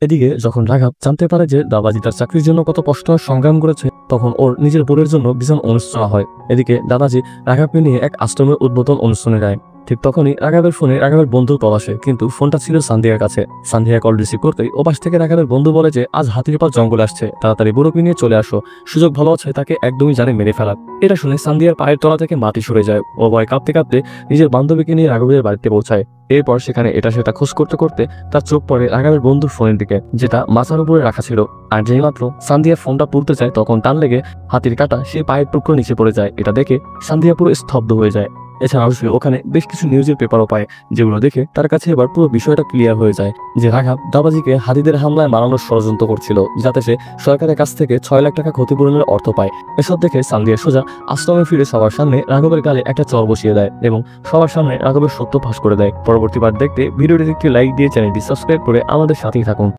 এদিকে যখন রাঘব জানতে পারে যে দাদাজি তার চাকরির জন্য কত কষ্ট আর সংগ্রাম করেছে, তখন ওর নিজের বোনের জন্য ভীষণ অনুষ্ঠান হয়। এদিকে দাদাজি রাঘবকে নিয়ে এক আশ্রমের উদ্বোধন অনুষ্ঠানে যায়। ঠিক তখনই রাঘবের ফোনে রাঘবের বন্ধুর কল আসে, কিন্তু ফোনটা ছিল সান্ধিয়ার কাছে। সান্ধিয়া কল রিসিভ করতেই ওপাশ থেকে রাঘবের বন্ধু বলে যে আজ হাতির পা জঙ্গলে আসছে, তাড়াতাড়ি বুড়োকে নিয়ে চলে আসো, সুযোগ ভালো আছে তাকে একদমই জানে মেরে ফেলার। এটা শুনে সান্ধিয়ার পায়ের তলা থেকে মাটি সরে যায়। ও ভয় কাঁপতে কাঁপতে নিজের বান্ধবীকে নিয়ে রাঘবের বাড়িতে পৌঁছায়। এরপর সেখানে এটা সেটা খোঁজ করতে করতে তার চোখ পড়ে রাঘবের বন্ধুর ফোনের দিকে, যেটা মাথার উপরে রাখা ছিল। আর যেই মাত্র সান্ধিয়া ফোনটা তুলতে চায়, তখন টান লেগে হাতির কাঁটা সে পায়ের টুকরো নিচে পড়ে যায়। এটা দেখে সান্ধিয়া পুরো স্তব্ধ হয়ে যায়। এছাড়াও সে ওখানে বেশ কিছু নিউজের পেপারও পায়, যেগুলো দেখে তার কাছে এবার পুরো বিষয়টা ক্লিয়ার হয়ে যায় যে রাঘব দাবাজিকে হাতিদের হামলায় মারানোর ষড়যন্ত্র করছিল, যাতে সে সরকারের কাছ থেকে 6 লাখ টাকা ক্ষতিপূরণের অর্থ পায়। এসব দেখে সান্ধিয়া সোজা আশ্রমে ফিরে সবার সামনে রাঘবের গালে একটা চর বসিয়ে দেয় এবং সবার সামনে রাঘবের সত্য ফাঁস করে দেয়। পরবর্তী বার দেখতে ভিডিওটিতে একটি লাইক দিয়ে চ্যানেলটি সাবস্ক্রাইব করে আমাদের সাথেই থাকুন।